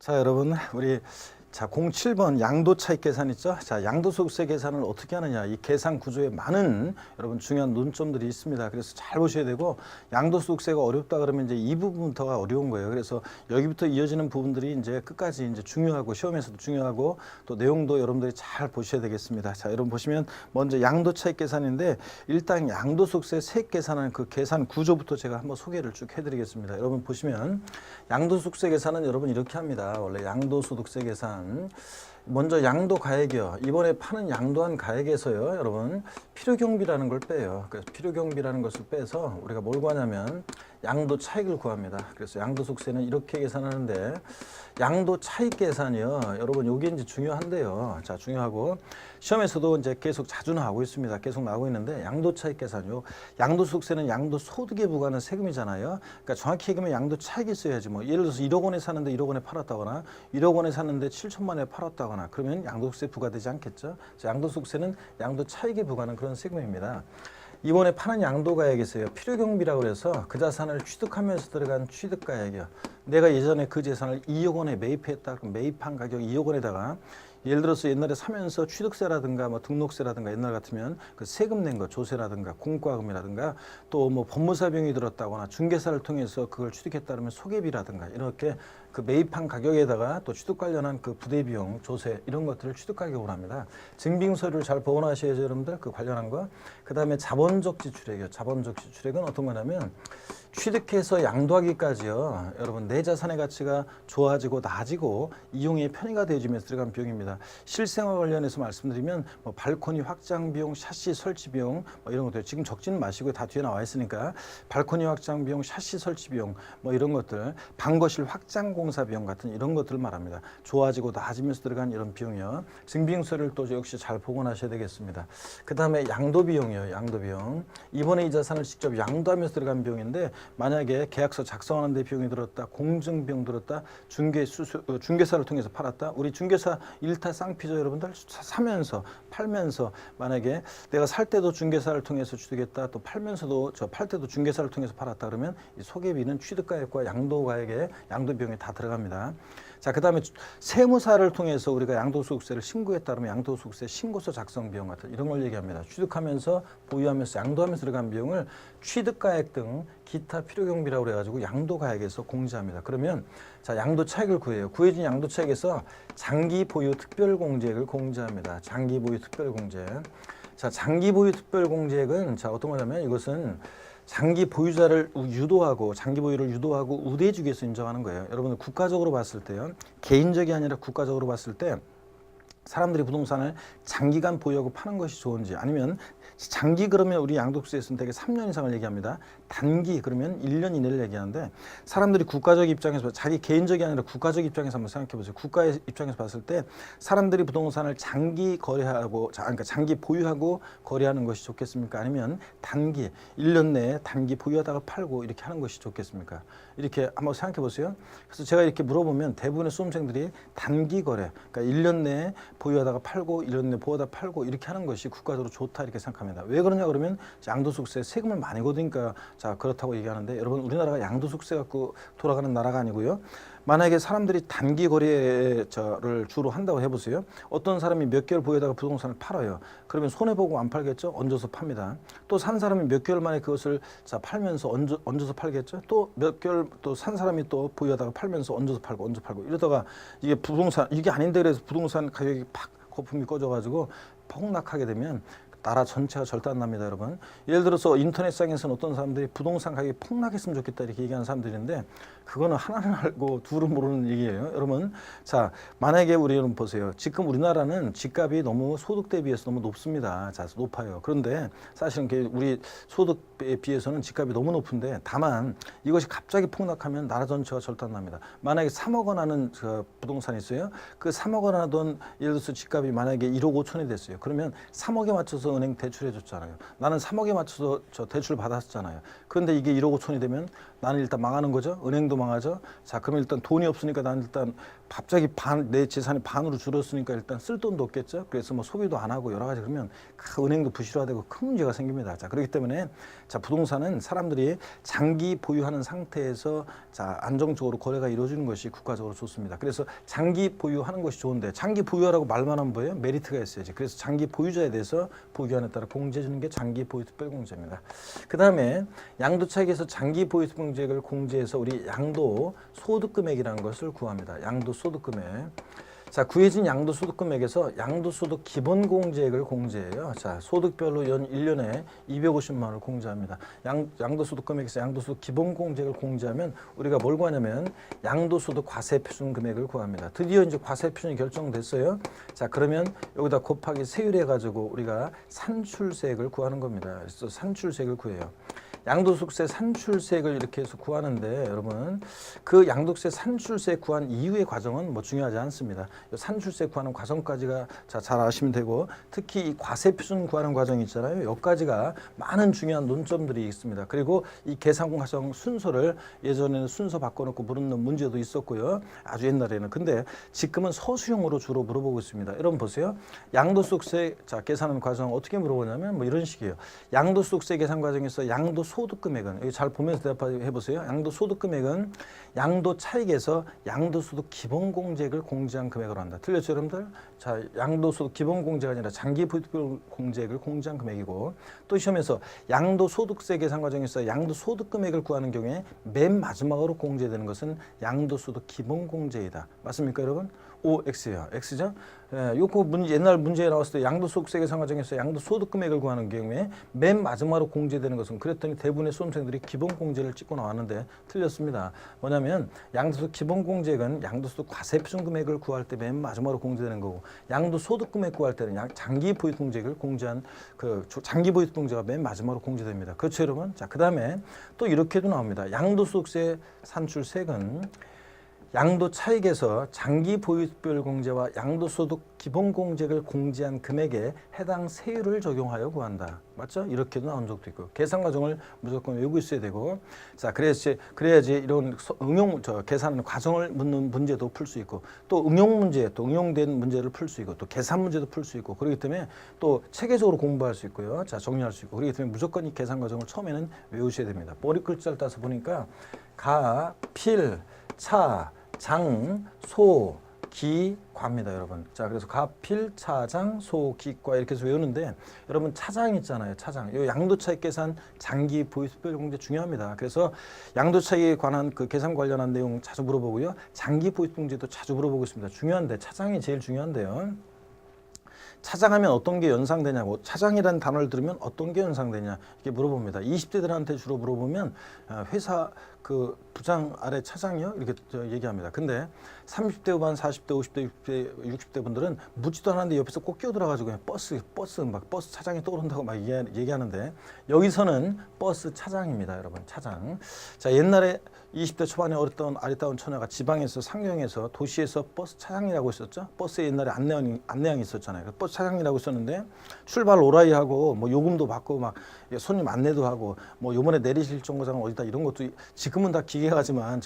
자, 여러분, 우리 07번 양도차익 계산 있죠? 자, 양도소득세 계산을 어떻게 하느냐. 이 계산 구조에 많은 여러분 중요한 논점들이 있습니다. 그래서 잘 보셔야 되고, 양도소득세가 어렵다 그러면 이제 이 부분부터가 어려운 거예요. 그래서 여기부터 이어지는 부분들이 이제 끝까지 이제 중요하고, 시험에서도 중요하고, 또 내용도 여러분들이 잘 보셔야 되겠습니다. 자, 여러분 보시면 먼저 양도차익 계산인데, 일단 양도소득세 세액 계산하는 그 계산 구조부터 제가 한번 소개를 쭉 해드리겠습니다. 여러분 보시면 양도소득세 계산은 여러분 이렇게 합니다. 원래 양도소득세 계산 먼저 양도가액이요. 이번에 파는 양도한 가액에서요, 여러분 필요경비라는 걸 빼요. 그래서 필요경비라는 것을 빼서 우리가 뭘 구하냐면 양도차익을 구합니다. 그래서 양도소득세는 이렇게 계산하는데 양도차익 계산이요, 여러분 요게 이제 중요한데요. 자, 중요하고 시험에서도 이제 계속 자주 나오고 있습니다. 계속 나오고 있는데 양도차익 계산요. 양도소득세는 양도소득에 부과하는 세금이잖아요. 그러니까 정확히 얘기하면 양도차익이 있어야지. 뭐 예를 들어서 1억 원에 샀는데 1억 원에 팔았다거나 1억 원에 샀는데 7천만 원에 팔았다거나 그러면 양도소득세 부과되지 않겠죠. 그래서 양도소득세는 양도차익에 부과하는 그런 세금입니다. 이번에 파는 양도가액에서요, 필요경비라고 해서 그 자산을 취득하면서 들어간 취득가액이요. 내가 예전에 그 재산을 2억 원에 매입했다. 그럼 매입한 가격 2억 원에다가 예를 들어서 옛날에 사면서 취득세라든가 뭐 등록세라든가 옛날 같으면 그 세금 낸 거 조세라든가 공과금이라든가 또 뭐 법무사 비용이 들었다거나 중개사를 통해서 그걸 취득했다 그러면 소개비라든가 이렇게 그 매입한 가격에다가 또 취득 관련한 그 부대 비용, 조세 이런 것들을 취득 가격으로 합니다. 증빙 서류를 잘 보관하셔야죠, 여러분들. 그 관련한 거. 그다음에 자본적 지출액이요. 자본적 지출액은 어떤 거냐면 취득해서 양도하기까지요, 여러분 내 자산의 가치가 좋아지고 나아지고 이용의 편의가 되어지면서 들어간 비용입니다. 실생활 관련해서 말씀드리면 뭐 발코니 확장 비용, 샤시 설치 비용 뭐 이런 것들 지금 적지는 마시고 다 뒤에 나와 있으니까 발코니 확장 비용, 샤시 설치 비용 뭐 이런 것들, 방거실 확장 공사 비용 같은 이런 것들을 말합니다. 좋아지고 나아지면서 들어간 이런 비용이요. 증빙서를 또 역시 잘 보관하셔야 되겠습니다. 그다음에 양도 비용이요. 양도 비용. 이번에 이 자산을 직접 양도하면서 들어간 비용인데 만약에 계약서 작성하는 데 비용이 들었다, 공증비용 들었다, 중개사를 통해서 팔았다. 우리 중개사 일타쌍피죠, 여러분들. 사면서 팔면서 만약에 내가 살 때도 중개사를 통해서 취득했다, 또 팔면서도 팔 때도 중개사를 통해서 팔았다 그러면 이 소개비는 취득가액과 양도가액에 양도비용에 다 들어갑니다. 자, 그다음에 세무사를 통해서 우리가 양도소득세를 신고했다 그러면 양도소득세 신고서 작성 비용 같은 이런 걸 얘기합니다. 취득하면서 보유하면서 양도하면서 들어간 비용을 취득가액 등 기타 필요경비라고 그래가지고 양도가액에서 공제합니다. 그러면 자, 양도차익을 구해요. 구해진 양도차익에서 장기보유 특별공제액을 공제합니다. 장기보유 특별공제액. 자, 장기보유 특별공제액은 자, 어떤 거냐면 이것은 장기 보유자를 유도하고 장기 보유를 유도하고 우대해주기 위해서 인정하는 거예요. 여러분들 국가적으로 봤을 때요, 개인적이 아니라 국가적으로 봤을 때 사람들이 부동산을 장기간 보유하고 파는 것이 좋은지, 아니면 장기 그러면 우리 양도세에서는 되게 3년 이상을 얘기합니다. 단기 그러면 1년 이내를 얘기하는데 사람들이 국가적 입장에서, 자기 개인적이 아니라 국가적 입장에서 한번 생각해 보세요. 국가의 입장에서 봤을 때 사람들이 부동산을 장기 거래하고, 그러니까 장기 보유하고 거래하는 것이 좋겠습니까? 아니면 단기 1년 내에 단기 보유하다가 팔고 이렇게 하는 것이 좋겠습니까? 이렇게 한번 생각해 보세요. 그래서 제가 이렇게 물어보면 대부분의 수험생들이 단기 거래, 그러니까 1년 내에 보유하다가 팔고 1년 내에 보유하다가 팔고 이렇게 하는 것이 국가적으로 좋다 이렇게 생각합니다. 왜 그러냐 그러면 양도소득세 세금을 많이 걷으니까 자, 그렇다고 얘기하는데, 여러분 우리나라가 양도소득세 갖고 돌아가는 나라가 아니고요. 만약에 사람들이 단기 거래를 주로 한다고 해보세요. 어떤 사람이 몇 개월 보유하다가 부동산을 팔아요. 그러면 손해보고 안 팔겠죠? 얹어서 팝니다. 또 산 사람이 몇 개월 만에 그것을 자, 팔면서 얹어서 팔겠죠? 또 몇 개월 또 산 사람이 또 보유하다가 팔면서 얹어서 팔고 이러다가 이게 부동산, 이게 아닌데 그래서 부동산 가격이 팍 거품이 꺼져가지고 폭락하게 되면 나라 전체가 절단납니다, 여러분. 예를 들어서 인터넷상에서는 어떤 사람들이 부동산 가격이 폭락했으면 좋겠다 이렇게 얘기하는 사람들인데 그거는 하나는 알고 둘은 모르는 얘기예요, 여러분. 자, 만약에 우리 여러분 보세요. 지금 우리나라는 집값이 너무 소득 대비해서 너무 높습니다. 자, 높아요. 그런데 사실은 우리 소득에 비해서는 집값이 너무 높은데, 다만 이것이 갑자기 폭락하면 나라 전체가 절단납니다. 만약에 3억 원 하는 부동산이 있어요. 그 3억 원 하던 예를 들어서 집값이 만약에 1억 5천이 됐어요. 그러면 3억에 맞춰서 은행 대출해 줬잖아요. 나는 3억에 맞춰서 저 대출 받았잖아요. 그런데 이게 1억 5천이 되면 나는 일단 망하는 거죠. 은행도 망하죠. 자, 그러면 일단 돈이 없으니까 나는 일단 갑자기 내 재산이 반으로 줄었으니까 일단 쓸 돈도 없겠죠. 그래서 뭐 소비도 안 하고 여러 가지 그러면 은행도 부실화되고 큰 문제가 생깁니다. 자, 그렇기 때문에 자, 부동산은 사람들이 장기 보유하는 상태에서 자, 안정적으로 거래가 이루어지는 것이 국가적으로 좋습니다. 그래서 장기 보유하는 것이 좋은데 장기 보유하라고 말만 하면 뭐예요? 메리트가 있어야지. 그래서 장기 보유자에 대해서 보유한에 따라 공제해 주는 게 장기 보유 특별 공제입니다. 그다음에 양도차익에서 장기 보유 특별 공제를 공제해서 우리 양도 소득 금액이라는 것을 구합니다. 양도 소득 금액. 자, 구해진 양도소득 금액에서 양도소득 기본공제액을 공제해요. 자, 소득별로 연 1년에 250만 원을 공제합니다. 양도소득 금액에서 양도소득 기본공제액을 공제하면 우리가 뭘 구하냐면 양도소득 과세표준 금액을 구합니다. 드디어 이제 과세표준이 결정됐어요. 자, 그러면 여기다 곱하기 세율 해가지고 우리가 산출세액을 구하는 겁니다. 그래서 산출세액을 구해요. 양도소득세 산출세액을 이렇게 해서 구하는데 여러분 그 양도세 산출세 구한 이후의 과정은 뭐 중요하지 않습니다. 산출세 구하는 과정까지가 잘 아시면 되고 특히 이 과세표준 구하는 과정이 있잖아요. 여기까지가 많은 중요한 논점들이 있습니다. 그리고 이 계산 과정 순서를 예전에는 순서 바꿔놓고 물는 문제도 있었고요. 아주 옛날에는. 근데 지금은 서술형으로 주로 물어보고 있습니다. 여러분 보세요. 양도소득세 계산하는 과정 어떻게 물어보냐면 뭐 이런 식이에요. 양도소득세 계산 과정에서 소득금액은 여기 잘 보면서 대답해 보세요. 양도소득금액은 양도차익에서 양도소득 기본공제액을 공제한 금액으로 한다. 틀렸죠, 여러분들? 자, 양도소득 기본공제가 아니라 장기부익공제액을 공제한 금액이고 또 시험에서 양도소득세 계산 과정에서 양도소득금액을 구하는 경우에 맨 마지막으로 공제되는 것은 양도소득 기본공제이다. 맞습니까, 여러분? OX예요. X죠? 예, 요거 옛날 문제에 나왔을 때 양도소득세 계산 과정에서 양도소득금액을 구하는 경우에 맨 마지막으로 공제되는 것은 그랬더니 대부분의 수험생들이 기본공제를 찍고 나왔는데 틀렸습니다. 뭐냐면 양도소득 기본공제액은 양도소득 과세표준 금액을 구할 때 맨 마지막으로 공제되는 거고 양도소득금액 구할 때는 장기보유공제액을 공제한 장기보유공제가 맨 마지막으로 공제됩니다. 그렇죠, 여러분? 자, 그 다음에 또 이렇게도 나옵니다. 양도소득세 산출세액은 양도차익에서 장기보유특별공제와 양도소득 기본공제액을 공제한 금액에 해당 세율을 적용하여 구한다. 맞죠? 이렇게도 나온 적도 있고 계산 과정을 무조건 외우고 있어야 되고 자, 그래야지 이런 계산 과정을 묻는 문제도 풀 수 있고 또 응용 문제, 또 응용된 문제를 풀 수 있고 또 계산 문제도 풀 수 있고 그렇기 때문에 또 체계적으로 공부할 수 있고요. 자, 정리할 수 있고 그렇기 때문에 무조건 이 계산 과정을 처음에는 외우셔야 됩니다. 머리 글자를 따서 보니까 가, 필, 차, 장, 소, 기, 과입니다, 여러분. 자, 그래서 가, 필, 차, 장, 소, 기, 과 이렇게 해서 외우는데 여러분 차장 있잖아요. 차장. 이 양도차익 계산 장기 보유특별공제 중요합니다. 그래서 양도차익에 관한 그 계산 관련한 내용 자주 물어보고요. 장기 보유특별공제도 자주 물어보고 있습니다. 중요한데 차장이 제일 중요한데요. 차장하면 어떤 게 연상되냐고 차장이라는 단어를 들으면 어떤 게 연상되냐 이렇게 물어봅니다. 20대들한테 주로 물어보면 회사 그 부장 아래 차장이요 이렇게 얘기합니다. 근데 30대 후반, 40대, 50대, 60대 분들은 묻지도 않았는데 옆에서 꼭 끼어들어가지고 그냥 버스 차장이 떠오른다고 막 얘기하는데 여기서는 버스 차장입니다, 여러분. 차장. 자, 옛날에 20대 초반에 아리따운 처녀가 지방에서 상경에서 도시에서 버스 차장이라고 있었죠. 버스에 옛날에 안내양이 있었잖아요. 버스 차장이라고 있었는데 출발 오라이 하고 뭐 요금도 받고 막 손님 안내도 하고 뭐 요번에 내리실 정거장은 어디다 이런 것도 지금은 다 기계가지만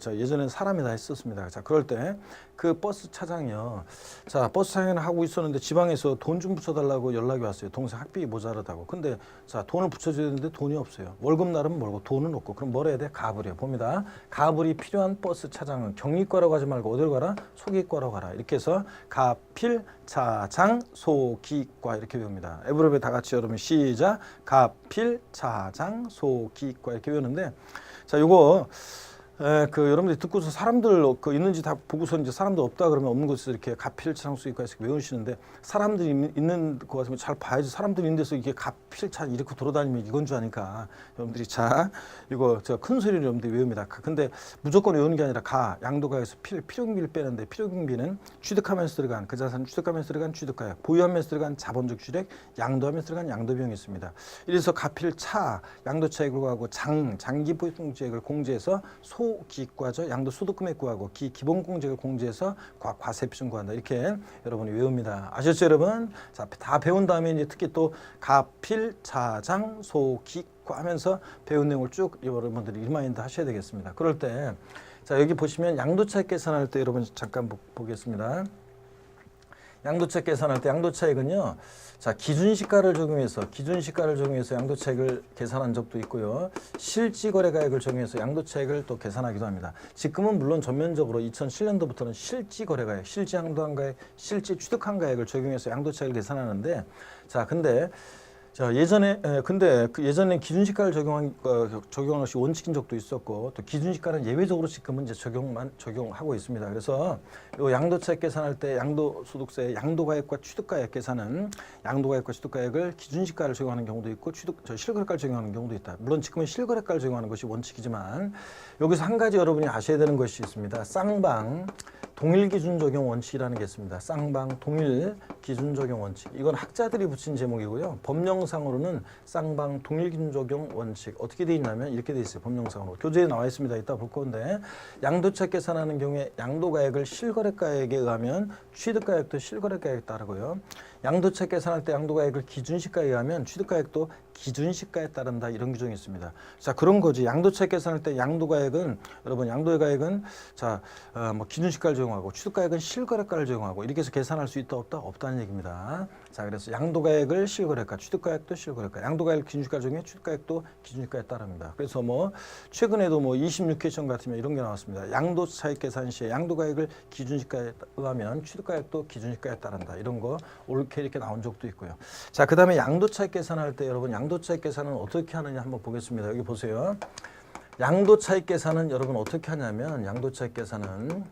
예전에는 사람이 다 했었습니다. 자, 그럴 때 그 버스 차장이요. 자, 버스 차장을 하고 있었는데 지방에서 돈 좀 붙여달라고 연락이 왔어요. 동생 학비가 모자라다고. 근데 자, 돈을 붙여줘야 되는데 돈이 없어요. 월급날은 멀고 돈은 없고 그럼 뭘 해야 돼? 가불이요. 봅니다. 가불이 필요한 버스 차장은 경리과라고 하지 말고 어디로 가라? 소기과로 가라. 이렇게 해서 가필, 차장, 소기과 이렇게 외웁니다. 에브리베 다 같이 여러분 시작. 가필, 차장, 소기과 이렇게 외우는데 자, 요거 여러분들이 듣고서 사람들 있는지 다 보고서 이제 사람들 없다 그러면 없는 곳에서 이렇게 가필차장수기과 해서 외우시는데 사람들이 있는 거 같으면 잘 봐야지. 사람들이 있는 데서 이게 가필차 이렇게 돌아다니면 이건 줄 아니까 여러분들이 자 이거 큰 소리로 여러분들이 외웁니다. 근데 무조건 외우는 게 아니라 양도가에서 필요경비를 빼는데 필요경비는 취득하면서 들어간 그 자산 취득하면서 들어간 취득가액 보유하면서 들어간 자본적 취득 양도하면서 들어간 양도비용이 있습니다. 이래서 가필차 양도차익을 구하고 장기보유공제액을 공제해서 소 소기과죠. 양도소득금액 구하고 기본공제를 공제해서 과세비중 구한다. 이렇게 여러분이 외웁니다. 아셨죠, 여러분? 자, 다 배운 다음에 이제 특히 또 가필, 차장, 소기과 하면서 배운 내용을 쭉 여러분들이 리마인드 하셔야 되겠습니다. 그럴 때 자, 여기 보시면 양도차익 계산할 때 여러분 잠깐 보겠습니다. 양도차익 계산할 때 양도차익은요. 자, 기준시가를 적용해서 양도차익을 계산한 적도 있고요. 실지거래가액을 적용해서 양도차익을 또 계산하기도 합니다. 지금은 물론 전면적으로 2007년도부터는 실지거래가액, 실지양도한가액, 실지취득한가액을 적용해서 양도차익을 계산하는데 자, 근데 자, 예전에 기준시가를 적용한 것이 원칙인 적도 있었고 또 기준시가는 예외적으로 지금은 이제 적용하고 있습니다. 그래서 요 양도차익 계산할 때 양도소득세 양도가액과 취득가액 계산은 양도가액과 취득가액을 기준시가를 적용하는 경우도 있고 실거래가를 적용하는 경우도 있다. 물론 지금은 실거래가를 적용하는 것이 원칙이지만 여기서 한 가지 여러분이 아셔야 되는 것이 있습니다. 쌍방 동일 기준 적용 원칙이라는 게 있습니다. 쌍방 동일 기준 적용 원칙. 이건 학자들이 붙인 제목이고요. 법령상으로는 쌍방 동일 기준 적용 원칙. 어떻게 돼 있냐면 이렇게 돼 있어요. 법령상으로. 교재에 나와 있습니다. 이따 볼 건데 양도차익 계산하는 경우에 양도가액을 실거래가액에 의하면 취득가액도 실거래가액에 따르고요. 양도차익 계산할 때 양도가액을 기준시가에 의하면 취득가액도 기준시가에 따른다. 이런 규정이 있습니다. 자, 그런 거지. 양도차익 계산할 때 양도가액은 여러분 양도가액은 자, 뭐 기준시가를 적용하고 취득가액은 실거래가를 적용하고 이렇게 해서 계산할 수 있다 없다 없다는 얘기입니다. 자, 그래서 양도가액을 실거래가, 취득가액도 실거래가, 양도가액을 기준시가 적용해 취득가액도 기준시가에 따릅니다. 그래서 뭐 최근에도 뭐 26회 같으면 이런 게 나왔습니다. 양도차익 계산 시에 양도가액을 기준시가에 의하면 취득가액도 기준시가에 따른다. 이런 거 옳게 이렇게 나온 적도 있고요. 자, 그다음에 양도차익 계산할 때 여러분 양도차익 계산은 어떻게 하느냐 한번 보겠습니다. 여기 보세요. 양도차익 계산은 여러분 어떻게 하냐면 양도차익 계산은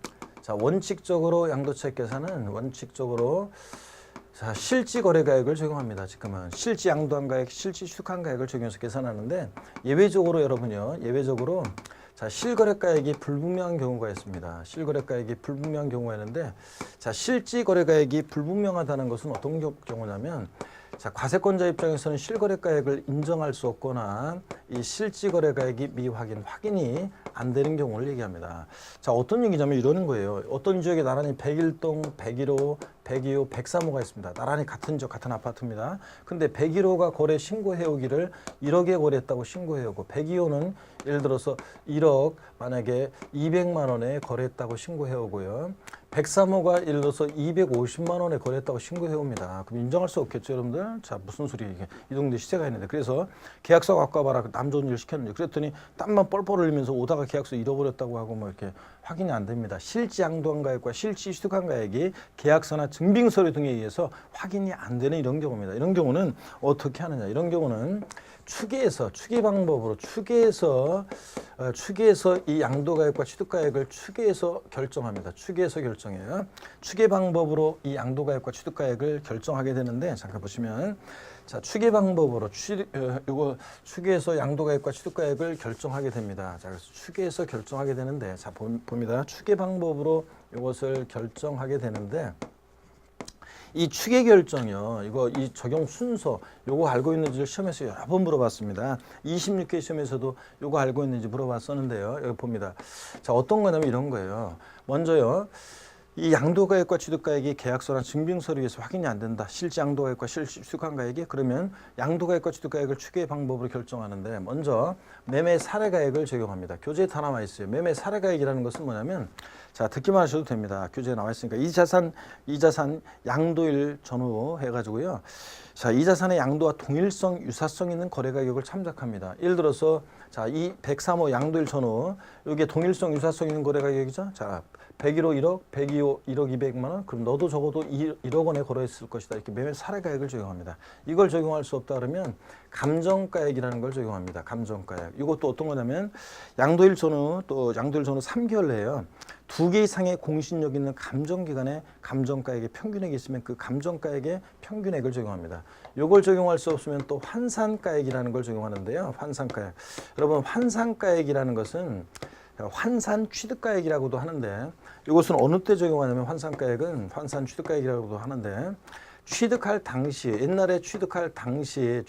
자, 원칙적으로 양도차익 계산은 원칙적으로 자, 실지거래가액을 적용합니다. 지금은 실지양도한가액, 실지취득한가액을 적용해서 계산하는데 예외적으로 여러분요. 예외적으로 자, 실거래가액이 불분명한 경우가 있습니다. 실거래가액이 불분명한 경우가 있는데 자, 실지거래가액이 불분명하다는 것은 어떤 경우냐면 자, 과세권자 입장에서는 실거래가액을 인정할 수 없거나 이 실지거래가액이 확인이 안 되는 경우를 얘기합니다. 자, 어떤 얘기냐면 이러는 거예요. 어떤 지역에 나란히 101동, 101호, 102호, 103호가 있습니다. 나란히 같은 지역, 같은 아파트입니다. 근데 101호가 거래 신고해오기를 1억에 거래했다고 신고해오고 102호는 예를 들어서 1억 만약에 200만 원에 거래했다고 신고해오고요. 103호가 예를 들어서 250만 원에 거래했다고 신고해옵니다. 그럼 인정할 수 없겠죠, 여러분들? 자, 무슨 소리 이게 이 동네 시세가 있는데. 그래서 계약서 갖고 와봐라. 남 좋은 일 시켰는데. 그랬더니 땀만 뻘뻘 흘리면서 오다가 계약서 잃어버렸다고 하고 뭐 이렇게 확인이 안 됩니다. 실지양도한가액과 실지취득한가액이 계약서나 증빙서류 등에 의해서 확인이 안 되는 이런 경우입니다. 이런 경우는 어떻게 하느냐? 이런 경우는 추계 방법으로 추계해서 이 양도가액과 취득가액을 추계해서 결정합니다. 추계해서 결정해요. 추계 방법으로 이 양도가액과 취득가액을 결정하게 되는데 잠깐 보시면 자, 추계 방법으로 이거 추계해서 양도가액과 취득가액을 결정하게 됩니다. 자, 그래서 추계해서 결정하게 되는데 자, 봅니다. 추계 방법으로 이것을 결정하게 되는데 이 추계 결정이요. 이 적용 순서 요거 알고 있는지를 시험에서 여러 번 물어봤습니다. 26회 시험에서도 요거 알고 있는지 물어봤었는데요. 여기 봅니다. 자, 어떤 거냐면 이런 거예요. 먼저요. 이 양도가액과 취득가액이 계약서나 증빙서류에서 확인이 안 된다. 실제 양도가액과 실제 취득한가액이 그러면 양도가액과 취득가액을 추계 방법으로 결정하는데 먼저 매매 사례가액을 적용합니다. 교재에 다 나와 있어요. 매매 사례가액이라는 것은 뭐냐면 자, 듣기만 하셔도 됩니다. 교재에 나와 있으니까 이 자산 양도일 전후 해가지고요. 자, 이 자산의 양도와 동일성, 유사성 있는 거래 가격을 참작합니다. 예를 들어서 자, 이 103호 양도일 전후 이게 동일성, 유사성 있는 거래 가격이죠. 자, 101호 1억, 102호 1억 200만 원. 그럼 너도 적어도 1억 원에 거래했을 것이다. 이렇게 매매 사례가액을 적용합니다. 이걸 적용할 수 없다 그러면 감정가액이라는 걸 적용합니다. 감정가액. 이것도 어떤 거냐면 양도일 전후 또 양도일 전후 3개월 내에요. 2개 이상의 공신력 있는 감정기관에 감정가액의 평균액이 있으면 그 감정가액의 평균액을 적용합니다. 이걸 적용할 수 없으면 또 환산가액이라는 걸 적용하는데요. 환산가액. 여러분 환산가액이라는 것은 환산 취득가액이라고도 하는데 이것은 어느 때 적용하냐면 환산가액은 환산 취득가액이라고도 하는데 취득할 당시에 옛날에 취득 당시에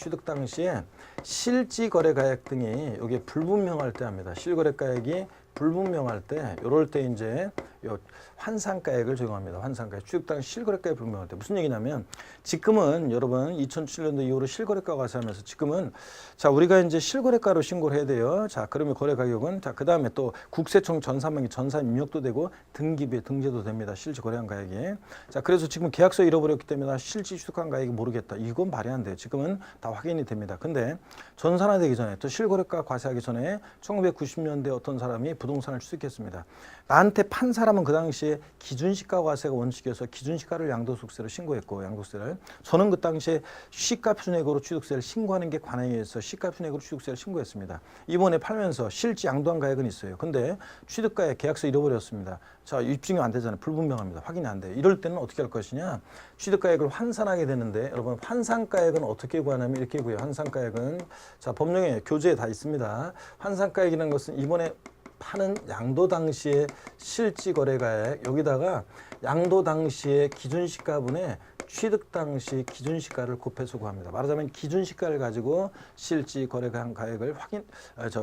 실지거래가액 등이 이게 불분명할 때 합니다. 실거래가액이 불분명할 때 요럴 때 이제 요 환산가액을 적용합니다. 환산가액. 취득당 실거래가에 불분명할 때 무슨 얘기냐면 지금은 여러분 2007년도 이후로 실거래가 과세하면서 지금은 자 우리가 이제 실거래가로 신고를 해야 돼요. 자 그러면 거래 가격은 자 그다음에 또 국세청 전산망에 전산 입력도 되고 등기부에 등재도 됩니다. 실제 거래한 가액이. 자 그래서 지금 계약서 잃어버렸기 때문에 실제 취득한 가액이 모르겠다. 이건 말이 안 돼요. 지금은 다 확인이 됩니다. 근데 전산화되기 전에 또 실거래가 과세하기 전에 1990년대 어떤 사람이 부동산을 취득했습니다. 나한테 판 사람은 그 당시에 기준시가 과세가 원칙이어서 기준시가를 양도소득세로 신고했고 양도세를 저는 그 당시에 시가순액으로 취득세를 신고하는 게 관행이어서 시가순액으로 취득세를 신고했습니다. 이번에 팔면서 실제 양도한 가액은 있어요. 근데 취득가액 계약서 잃어버렸습니다. 자 입증이 안 되잖아요. 불분명합니다. 확인이 안 돼요. 이럴 때는 어떻게 할 것이냐. 취득가액을 환산하게 되는데 여러분 환산가액은 어떻게 구하냐면 이렇게 구해요. 환산가액은 자 법령에 교재에 다 있습니다. 환산가액이라는 것은 이번에 파는 양도 당시의 실지 거래가액 여기다가 양도 당시의 기준시가분의 취득 당시 기준시가를 곱해서 구합니다. 말하자면 기준시가를 가지고 실지 거래한 가액을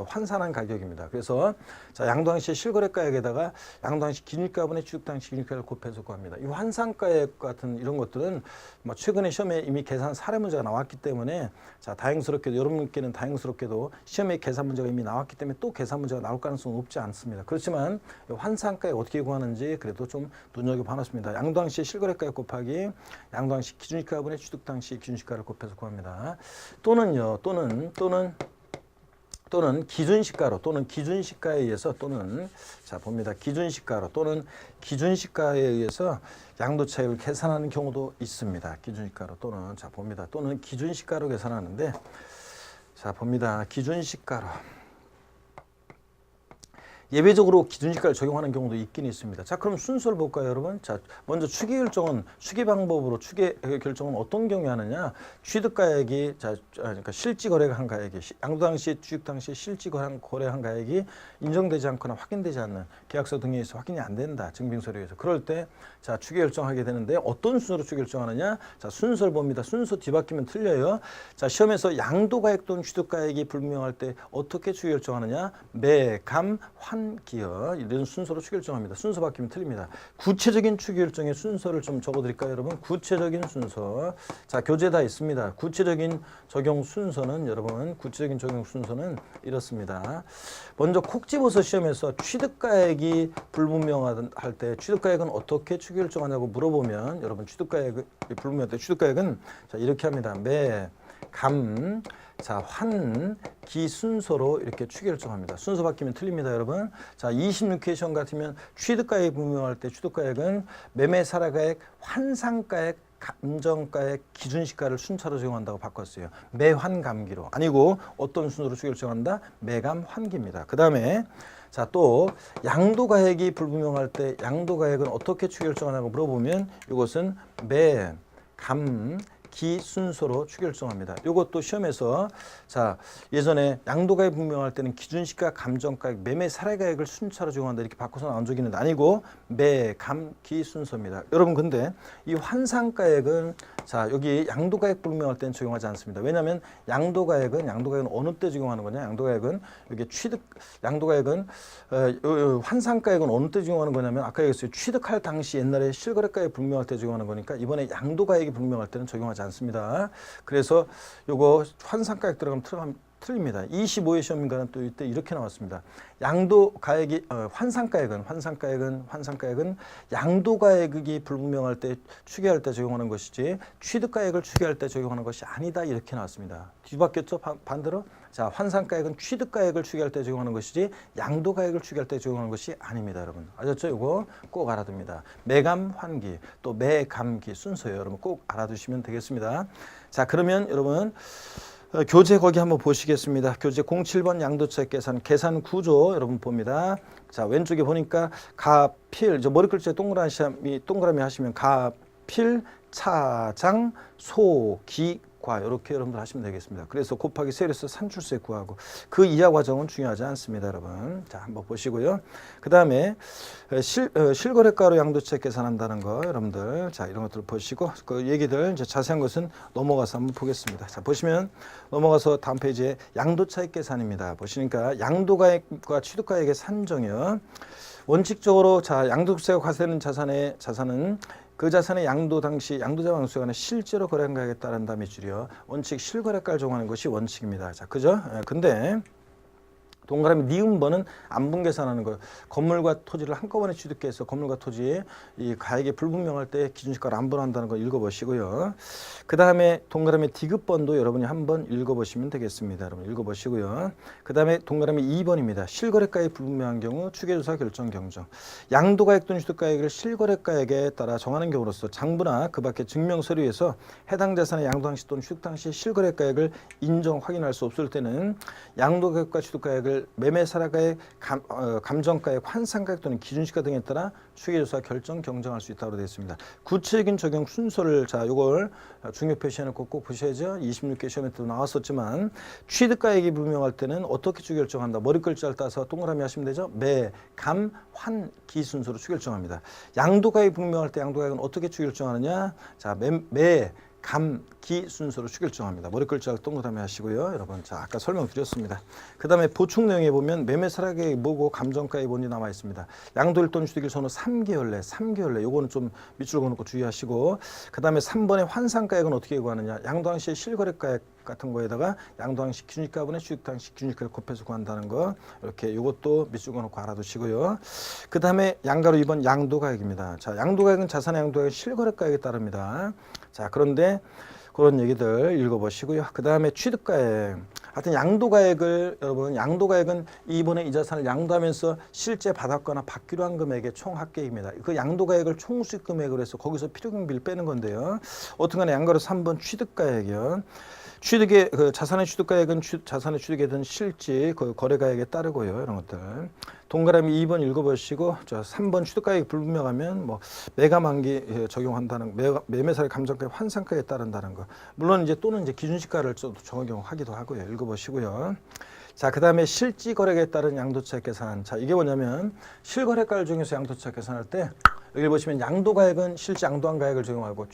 환산한 가격입니다. 그래서 자 양도 당시 실거래가액에다가 양도 당시 기준시가분의 취득 당시 기준시가를 곱해서 구합니다. 이 환산가액 같은 이런 것들은 뭐 최근에 시험에 이미 계산 사례 문제가 나왔기 때문에 자 다행스럽게도 여러분께는 다행스럽게도 시험에 계산 문제가 이미 나왔기 때문에 또 계산 문제가 나올 가능성은 없지 않습니다. 그렇지만 환산가액 어떻게 구하는지 그래도 좀 눈여겨봐 놨습니다. 양도 당시 실거래가액 곱하기 양도 당시 기준시가분의 취득 당시 기준시가를 곱해서 구합니다. 또는요, 또는 기준시가로 또는 기준시가에 의해서 또는 자 봅니다. 기준시가로 또는 기준시가에 의해서 양도 차익을 계산하는 경우도 있습니다. 기준시가로 또는 자 봅니다. 또는 기준시가로 계산하는데 자 봅니다. 기준시가로 예외적으로 기준시가를 적용하는 경우도 있긴 있습니다. 자, 그럼 순서를 볼까요, 여러분? 자, 먼저 추계 결정은 추계 방법으로 추계 결정은 어떤 경우에 하느냐? 취득가액이 그러니까 실지 거래가 한 가액이 양도 당시 취득 당시 실지 거래한 가액이 인정되지 않거나 확인되지 않는 계약서 등에 의해서 확인이 안 된다. 증빙서류에 의해서. 그럴 때 자, 추계 결정하게 되는데 어떤 순서로 추계 결정하느냐? 자, 순서를 봅니다. 순서 뒤바뀌면 틀려요. 자, 시험에서 양도가액 또는 취득가액이 불분명할 때 어떻게 추계 결정하느냐? 매, 감, 환기여 이런 순서로 추계 결정합니다. 순서 바뀌면 틀립니다. 구체적인 추계 결정의 순서를 좀 적어드릴까요, 여러분? 구체적인 순서. 자, 교재 다 있습니다. 구체적인 적용 순서는 여러분, 구체적인 적용 순서는 이렇습니다. 먼저 콕 집어서 시험에서 취득가액이 불분명할 때 취득가액은 어떻게 추계 결정하냐고 물어보면 여러분 취득가액이 불분명할 때 취득가액은 자 이렇게 합니다. 매, 감, 자, 환, 기 순서로 이렇게 추계 결정합니다. 순서 바뀌면 틀립니다, 여러분. 자, 26회 시험 같으면 취득가액 분명할 때 취득가액은 매매사례가액, 환산가액, 감정가액, 기준시가를 순차로 적용한다고 바꿨어요. 매환감기로. 아니고 어떤 순서로 추계 결정한다? 매감환기입니다. 그 다음에 자, 또 양도가액이 불분명할 때 양도가액은 어떻게 추계 결정하냐고 물어보면 이것은 매, 감, 기 순서로 추계 결정합니다. 이것도 시험에서 자 예전에 양도가액 분명할 때는 기준시가, 감정가액, 매매 사례가액을 순차로 적용한다 이렇게 바꿔서 나온 적이 있는데 아니고 매, 감, 기 순서입니다. 여러분 근데 이 환산가액은 자 여기 양도가액 불분명할 때는 적용하지 않습니다. 왜냐하면 양도가액은 어느 때 적용하는 거냐? 양도가액은 여기 양도가액은 환산가액은 어느 때 적용하는 거냐면 아까 얘기했어요. 취득할 당시 옛날에 실거래가액 불분명할 때 적용하는 거니까 이번에 양도가액이 불분명할 때는 적용하지 않습니다. 그래서 요거 환산가액 들어가면 틀립니다. 25회 시험인가는 또 이때 이렇게 나왔습니다. 양도가액이 환산가액은 양도가액이 불분명할 때 추계할 때 적용하는 것이지 취득가액을 추계할 때 적용하는 것이 아니다 이렇게 나왔습니다. 뒤바뀌었죠? 반대로 자 환산가액은 취득가액을 추계할 때 적용하는 것이지 양도가액을 추계할 때 적용하는 것이 아닙니다, 여러분. 아셨죠? 이거 꼭 알아둡니다. 매감 환기 또 매감기 순서예요. 여러분 꼭 알아두시면 되겠습니다. 자 그러면 여러분. 교재 거기 한번 보시겠습니다. 교재 07번 양도차익 계산 구조 여러분 봅니다. 자 왼쪽에 보니까 가필 저 머리 글자에 동그라미 하시면 가필 차장 소기 과 이렇게 여러분들 하시면 되겠습니다. 그래서 곱하기 세율에서 산출세 구하고 그 이하 과정은 중요하지 않습니다, 여러분. 자, 한번 보시고요. 그 다음에 실거래가로 양도차익 계산한다는 거 여러분들 자 이런 것들 보시고 그 얘기들 이제 자세한 것은 넘어가서 한번 보겠습니다. 자, 보시면 넘어가서 다음 페이지에 양도차익 계산입니다. 보시니까 양도가액과 취득가액의 산정이요. 원칙적으로 자 양도세가 과세되는 자산은 그 자산의 양도 당시 양도자와 양도세 간에 실제로 거래한 가액에 따른다 밑줄이요. 원칙 실거래가를 적용하는 것이 원칙입니다. 자, 그죠? 근데 동그라미 니은번은 안분 계산하는 거예요. 건물과 토지를 한꺼번에 취득해서 건물과 토지의 이 가액이 불분명할 때 기준시가를 안분한다는 거 읽어보시고요. 그 다음에 동그라미 디귿번도 여러분이 한번 읽어보시면 되겠습니다. 여러분 읽어보시고요. 그 다음에 동그라미 2번입니다. 실거래가액이 불분명한 경우 추계조사 결정 경정. 양도가액 또는 취득가액을 실거래가액에 따라 정하는 경우로서 장부나 그 밖의 증명서류에서 해당 자산의 양도 당시 또는 취득 당시 실거래가액을 인정 확인할 수 없을 때는 양도가액과 취득가액을 매매사라가액, 감정가액, 환산가액 또는 기준시가 등에 따라 추계조사 결정 경정할 수 있다고 되어 있습니다. 구체적인 적용 순서를 자 요걸 중요 표시해놓고 꼭 보셔야죠. 26개 시험에 또 나왔었지만 취득가액이 불명할 때는 어떻게 추결정한다. 머리 글자를 따서 동그라미 하시면 되죠. 매, 감, 환, 기 순서로 추결정합니다. 양도가액이 불명할 때 양도가액은 어떻게 추결정하느냐. 자, 매 감, 기 순서로 추결정합니다. 머리 글자를 동그라미 하시고요. 여러분, 자 아까 설명드렸습니다. 그 다음에 보충 내용에 보면 매매사락액이 뭐고 감정가액이 뭔지 남아 있습니다. 양도일 또는 취득일 선호 3개월 내. 요거는 좀 밑줄 그어놓고 주의하시고 그 다음에 3번의 환산가액은 어떻게 구하느냐. 양도 당시의 실거래가액 같은 거에다가 양도 당시 기준가분의 취득 당시 기준가를 곱해서 구한다는 거 이렇게 요것도 밑줄 그어놓고 알아두시고요. 그 다음에 양가로 2번 양도가액입니다. 자, 양도가액은 자산의 양도가액 실거래가액에 따릅니다. 자, 그런데 그런 얘기들 읽어보시고요. 그 다음에 취득가액. 하여튼 양도가액을 여러분 양도가액은 이번에 이 자산을 양도하면서 실제 받았거나 받기로 한 금액의 총 합계입니다. 그 양도가액을 총수익 금액으로 해서 거기서 필요경비를 빼는 건데요. 어떻게나 양가로 3번 취득가액이요. 취득의 그 자산의 취득가액은 자산의 취득에 든 실지 그 거래가액에 따르고요. 이런 것들. 동그라미 2번 읽어보시고 저 3번 취득가액이 불분명하면 뭐 매가만기 적용한다는 매매사의 감정가액 환산가액에 따른다는 거. 물론 이제 또는 이제 기준시가를 적용하기도 하고요. 읽어보시고요. 자, 그 다음에 실지 거래액에 따른 양도차익 계산. 자, 이게 뭐냐면 실거래가를 중에서 양도차익 계산할 때 여기 보시면 양도가액은 실제 양도한 가액을 적용하고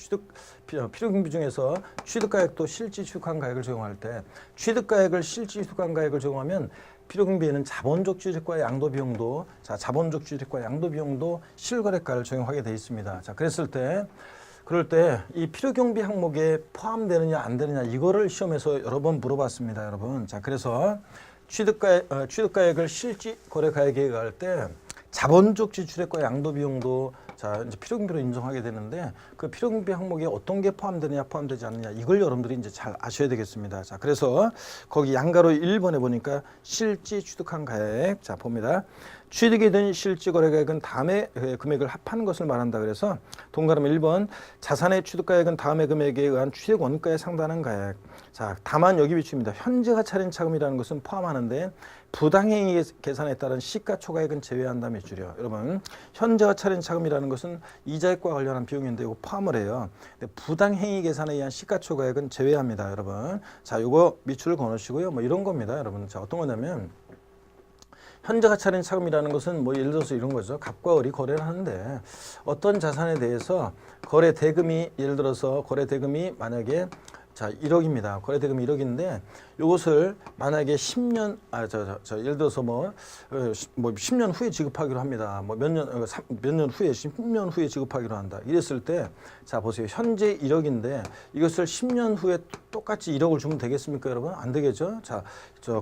필요경비 중에서 취득가액도 실제 취득한 가액을 적용할 때 취득가액을 실제 취득한 가액을 적용하면 필요경비에는 자본적 취득과 양도 비용도 자본적 취득과 양도 비용도 실거래가를 적용하게 되어 있습니다. 자, 그럴 때 이 필요경비 항목에 포함되느냐 안 되느냐 이거를 시험에서 여러 번 물어봤습니다, 여러분. 자, 그래서 취득가액을 실지 거래가액에 갈 때 자본적 지출액과 양도 비용도 자 이제 필요경비로 인정하게 되는데 그 필요경비 항목에 어떤 게 포함되느냐 포함되지 않느냐 이걸 여러분들이 이제 잘 아셔야 되겠습니다. 자, 그래서 거기 양가로 1번에 보니까 실지 취득한 가액 자 봅니다. 취득이 된 실지 거래가액은 다음의 금액을 합하는 것을 말한다. 그래서 동그라미 1번 자산의 취득가액은 다음의 금액에 의한 취득 원가에 상당한 가액. 자, 다만 여기 비추입니다. 현재가 차린 차금이라는 것은 포함하는데 부당행위 계산에 따른 시가초가액은 제외한다 밑줄이요. 여러분, 현재가 차린 차금이라는 것은 이자액과 관련한 비용인데 이거 포함을 해요. 근데 부당행위 계산에 의한 시가초가액은 제외합니다, 여러분. 자, 요거 밑줄을 그어놓으시고요. 뭐 이런 겁니다, 여러분. 자, 어떤 거냐면 현재가 차린 차금이라는 것은 뭐 예를 들어서 이런 거죠. 갑과 을이 거래를 하는데 어떤 자산에 대해서 거래 대금이 예를 들어서 거래 대금이 만약에 자 1억입니다. 거래 대금이 1억인데 이것을 만약에 10년 예를 들어서 뭐 10년 후에 지급하기로 합니다. 뭐 몇 년 후에 10년 후에 지급하기로 한다. 이랬을 때 자 보세요. 현재 1억인데 이것을 10년 후에 똑같이 1억을 주면 되겠습니까, 여러분? 안 되겠죠? 자,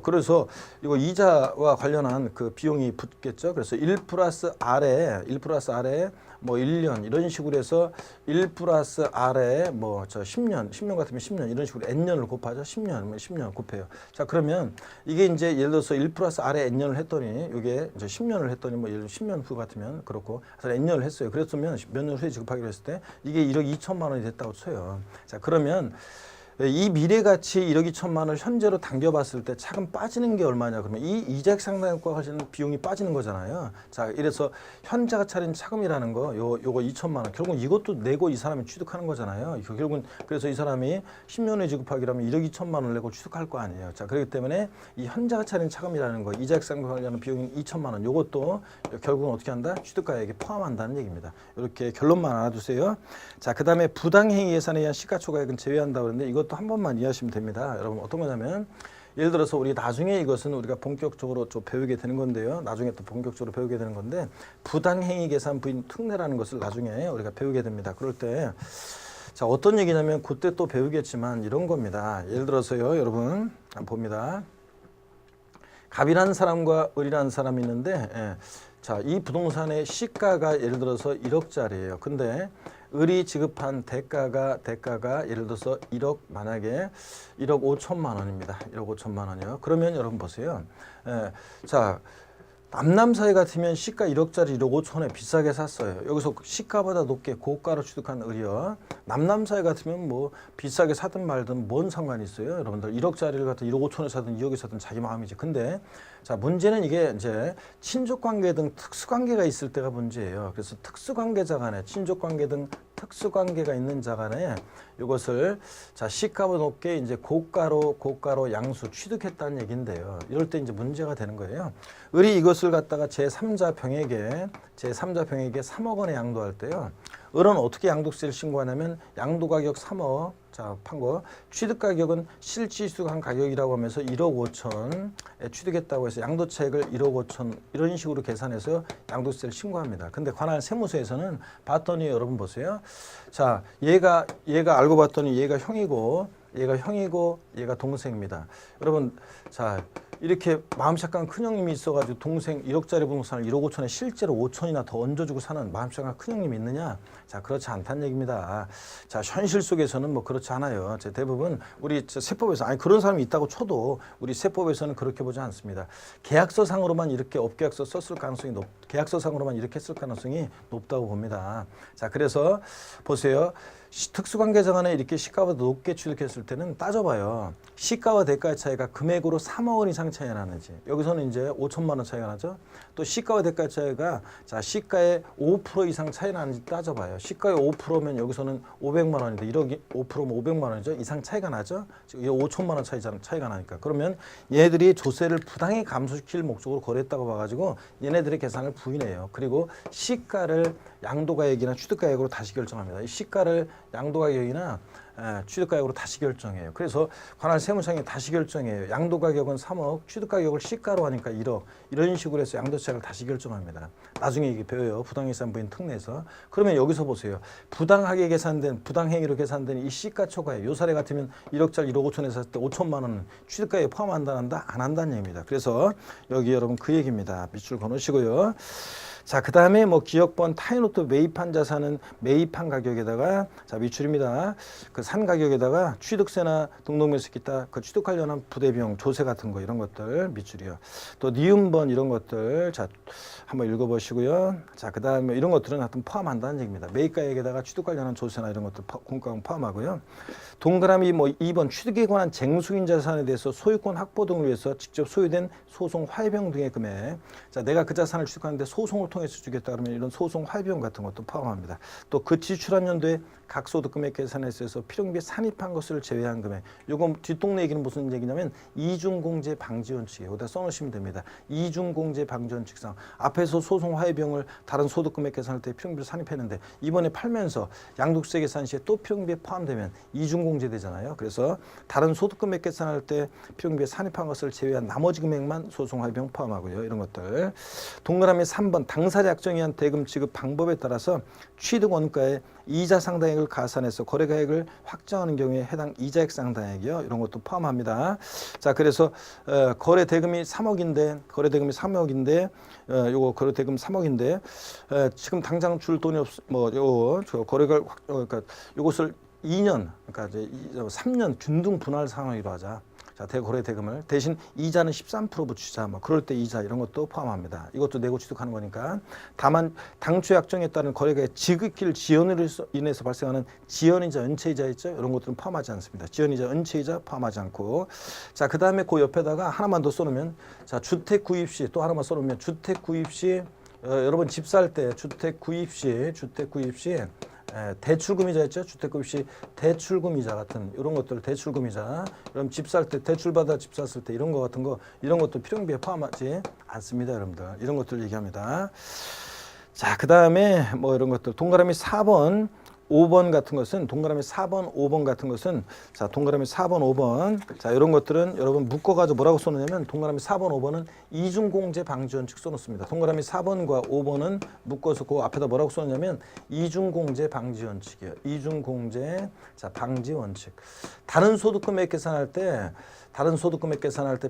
그래서 이거 이자와 관련한 그 비용이 붙겠죠. 그래서 1 플러스 R에 뭐 1년 이런 식으로 해서 1 플러스 R에 뭐 10년 같으면 10년 이런 식으로 N년을 곱하죠. 10년 곱해요. 자, 그러면 이게 이제 예를 들어서 1 플러스 R에 N년을 했더니 이게 이제 10년을 했더니 뭐 예를 들어 10년 후 같으면 그렇고 그래서 N년을 했어요. 그랬으면 몇 년 후에 지급하기로 했을 때 이게 1억 2천만 원이 됐다고 쳐요. 자, 그러면 이 미래 가치 1억 2천만 원을 현재로 당겨봤을 때 차금 빠지는 게 얼마냐 그러면 이 이자액 상당액과 관련된 비용이 빠지는 거잖아요. 자, 이래서 현자가 차린 차금이라는 거 요거 2천만 원 결국 이것도 내고 이 사람이 취득하는 거잖아요. 이거 결국은 그래서 이 사람이 10년에 지급하기라면 1억 2천만 원을 내고 취득할 거 아니에요. 자, 그렇기 때문에 이 현자가 차린 차금이라는 거 이자액 상당액과 관련된 비용인 2천만 원 요것도 결국은 어떻게 한다? 취득가액에 포함한다는 얘기입니다. 이렇게 결론만 알아두세요. 자, 그다음에 부당행위 예산에 의한 시가초과액은 제외한다고 그러는데 이것도 한 번만 이해하시면 됩니다. 여러분 어떤 거냐면 예를 들어서 우리 나중에 이것은 우리가 본격적으로 좀 배우게 되는 건데요. 나중에 또 본격적으로 배우게 되는 건데 부당행위 계산 부인 특례라는 것을 나중에 우리가 배우게 됩니다. 그럴 때 자, 어떤 얘기냐면 그때 또 배우겠지만 이런 겁니다. 예를 들어서요. 여러분 한번 봅니다. 갑이라는 사람과 을이라는 사람이 있는데 자, 이 부동산의 시가가 예를 들어서 1억짜리예요. 근데 을이 지급한 대가가 예를 들어서 1억 만약에 1억 5천만 원입니다. 1억 5천만 원이요. 그러면 여러분 보세요. 자, 남남 사이 같으면 시가 1억짜리 1억 5천에 비싸게 샀어요. 여기서 시가보다 높게 고가로 취득한 을이요. 남남 사이 같으면 뭐 비싸게 사든 말든 뭔 상관이 있어요. 여러분들 1억짜리를 갖다 1억 5천에 사든 2억에 사든 자기 마음이지. 근데 자, 문제는 이게 이제 친족관계 등 특수관계가 있을 때가 문제예요. 그래서 특수관계자 간에 친족관계 등 특수관계가 있는 자 간에 이것을 자, 시가보다 높게 이제 고가로 양수 취득했다는 얘기인데요. 이럴 때 이제 문제가 되는 거예요. 을이 이것을 갖다가 제3자 병에게 3억 원에 양도할 때요. 을은 어떻게 양도세를 신고하냐면 양도 가격 3억 자, 판 거 취득 가격은 실제 취득한 가격이라고 하면서 1억 5천에 취득했다고 해서 양도차익을 1억 5천 이런 식으로 계산해서 양도세를 신고합니다. 근데 관할 세무서에서는 봤더니 여러분 보세요. 자, 얘가 알고 봤더니 얘가 형이고 얘가 동생입니다. 여러분 자, 이렇게 마음 착한 큰형님이 있어가지고 동생 1억짜리 부동산을 1억 5천에 실제로 5천이나 더 얹어주고 사는 마음 착한 큰형님이 있느냐? 자, 그렇지 않다는 얘기입니다. 자, 현실 속에서는 뭐 그렇지 않아요. 대부분 우리 세법에서 아니 그런 사람이 있다고 쳐도 우리 세법에서는 그렇게 보지 않습니다. 계약서상으로만 이렇게 업계약서 썼을 가능성이 계약서상으로만 이렇게 쓸 가능성이 높다고 봅니다. 자, 그래서 보세요. 특수관계자 간에 이렇게 시가보다 높게 취득했을 때는 따져봐요. 시가와 대가의 차이가 금액으로 3억 원 이상 차이가 나는지 여기서는 이제 5천만 원 차이가 나죠. 또 시가와 대가의 차이가 자, 시가의 5% 이상 차이 나는지 따져봐요. 시가의 5%면 여기서는 500만 원인데 1억이 5%면 500만 원이죠. 이상 차이가 나죠. 이게 5천만 원 차이가 나니까. 그러면 얘들이 조세를 부당히 감소시킬 목적으로 거래했다고 봐가지고 얘네들의 계산을 부인해요. 그리고 시가를 양도가액이나 취득가액으로 다시 결정합니다. 이 시가를 양도가격이나 취득가격으로 다시 결정해요. 그래서 관할 세무상이 다시 결정해요. 양도가격은 3억, 취득가격을 시가로 하니까 1억 이런 식으로 해서 양도차익을 다시 결정합니다. 나중에 이게 배워요. 부당예산 부인 특례에서. 그러면 여기서 보세요. 부당행위로 계산된 이 시가초과액 요 사례 같으면 1억짜리 1억 5천에 샀을 때 5천만 원은 취득가액에 포함한다 안 한다는 얘기입니다. 그래서 여기 여러분 그 얘기입니다. 밑줄 그어놓으시고요. 자, 그 다음에 뭐 기업번 타인로또 매입한 자산은 매입한 가격에다가 자, 미출입니다. 그 산 가격에다가 취득세나 등록면세 기타 그 취득 관련한 부대비용, 조세 같은 거 이런 것들 미출이요. 또 니은번 이런 것들 자, 한번 읽어보시고요. 자, 그 다음에 이런 것들은 하여튼 포함한다는 얘기입니다. 매입가액에다가 취득 관련한 조세나 이런 것들 공과금 포함하고요. 동그라미 뭐 2번 취득에 관한 쟁수인 자산에 대해서 소유권 확보 등을 위해서 직접 소유된 소송 활용 등의 금액. 자, 내가 그 자산을 취득하는데 소송을 통해서 주겠다 그러면 이런 소송 활용 같은 것도 포함합니다. 또 그 지출한 연도에 각 소득 금액 계산에 있어서 필요금에 산입한 것을 제외한 금액. 요건 뒷동네 얘기는 무슨 얘기냐면 이중공제 방지 원칙이에요. 여기다 써놓으시면 됩니다. 이중공제 방지 원칙상 앞에서 소송 활용을 다른 소득 금액 계산할 때 필요금비를 산입했는데 이번에 팔면서 양도세 계산 시에 또 필요금비에 포함되면 이중공제 되잖아요. 그래서 다른 소득 금액 계산할 때 필요금비에 산입한 것을 제외한 나머지 금액만 소송 활용 포함하고요. 이런 것들. 동그라미 3번 당사자 약정에 의한 대금 지급 방법에 따라서 취득 원가에 이자 상당액을 가산해서 거래가액을 확정하는 경우에 해당 이자액 상당액이요. 이런 것도 포함합니다. 자, 그래서 거래 대금이 3억인데 요거 거래 대금 3억인데 지금 당장 줄 돈이 저 거래가 그러니까 요것을 2년 그러니까 이제 3년 균등 분할 상황으로 하자. 자, 대거래 대금을 대신 이자는 13% 붙이자. 뭐 그럴 때 이자 이런 것도 포함합니다. 이것도 내고 취득하는 거니까. 다만 당초 약정에 따른 거래가의 지급길 지연으로 인해서 발생하는 지연이자 연체이자 있죠. 이런 것들은 포함하지 않습니다. 지연이자 연체이자 포함하지 않고. 자, 그다음에 그 옆에다가 하나만 더 써놓으면 자, 주택 구입 시 또 하나만 써놓으면 주택 구입 시 여러분 집 살 때 주택 구입 시 대출금이자 있죠. 주택 구입 시 대출금이자 같은 이런 것들 대출금이자. 그럼 집 살 때 대출받아 집 샀을 때 이런 거 같은 거 이런 것도 필요경비에 포함하지 않습니다, 여러분들. 이런 것들 얘기합니다. 자, 그다음에 뭐 이런 것들 동그라미 4번 5번 같은 것은 동그라미 4번 5번 같은 것은 자, 동그라미 4번 5번 자, 이런 것들은 여러분 묶어 가지고 뭐라고 써놓냐면 동그라미 4번 5번은 이중공제 방지 원칙 써놓습니다. 동그라미 4번과 5번은 묶어서 그 앞에다 뭐라고 써놓냐면 이중공제 방지 원칙이에요. 이중공제 자, 방지 원칙. 다른 소득 금액 계산할 때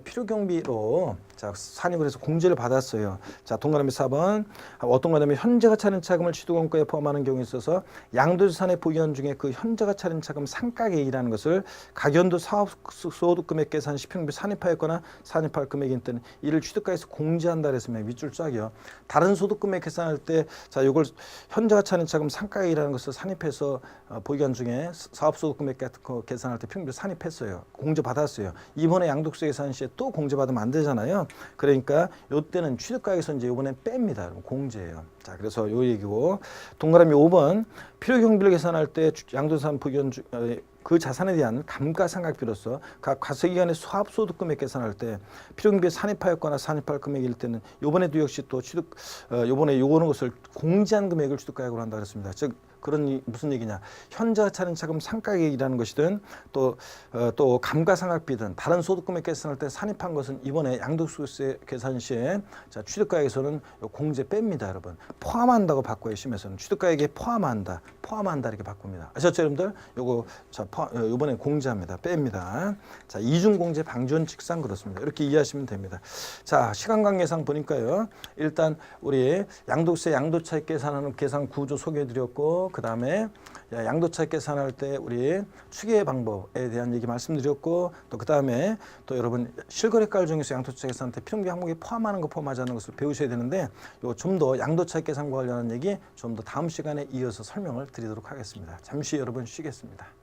필요경비로 자, 산입을 해서 공제를 받았어요. 자, 동그라미 4번 어떤 거냐면 현재가 차린 차금을 취득원가에 포함하는 경우에 있어서 양도자산의 보유한 중에 그 현재가 차린 차금 상가계획이라는 것을 각연도 사업소득금액 계산 시평비 산입하였거나 산입할 금액인 때는 이를 취득가에서 공제한다 그랬으면 밑줄 쫙이요. 다른 소득금액 계산할 때 자, 이걸 현재가 차린 차금 상가계획이라는 것을 산입해서 보유한 중에 사업소득금액 같은 거 계산할 때 평균 산입했어요. 공제 받았어요. 이번에 양도세 계산 시에 또 공제받으면 안 되잖아요. 그러니까 요때는 취득가액에서 이제 이번엔 뺍니다. 공제예요. 자, 그래서 요 얘기고 동그라미 5번 필요경비를 계산할 때 양도자산 보유한 그 자산에 대한 감가상각비로서 각 과세기간의 수합소득금액 계산할 때 필요경비에 산입하였거나 산입할 금액일 때는 요번에도 역시 또 취득 요번에 요거는 것을 공제한 금액을 취득가액으로 한다 그랬습니다. 즉 그런 무슨 얘기냐? 현재가 차린 차금 상가계획이라는 것이든 또 감가상각비든 다른 소득금액 계산할 때 산입한 것은 이번에 양도소득세 계산 시에 자, 취득가액에서는 공제 뺍니다, 여러분. 포함한다고 바꿔요, 심에서는 취득가액에 포함한다 이렇게 바꿉니다. 아셨죠, 여러분들? 요거 자, 이번에 공제합니다, 뺍니다. 자, 이중공제 방지원칙상 그렇습니다. 이렇게 이해하시면 됩니다. 자, 시간 관계상 보니까요. 일단 우리 양도세 양도차익 계산하는 계산 구조 소개해드렸고. 그 다음에 양도차익 계산할 때 우리 추계 방법에 대한 얘기 말씀드렸고 또 그 다음에 또 여러분 실거래가율 중에서 양도차익 계산할 때 필요경비 항목에 포함하는 거 포함하지 않는 것을 배우셔야 되는데 요 좀 더 양도차익 계산과 관련한 얘기 좀 더 다음 시간에 이어서 설명을 드리도록 하겠습니다. 잠시 여러분 쉬겠습니다.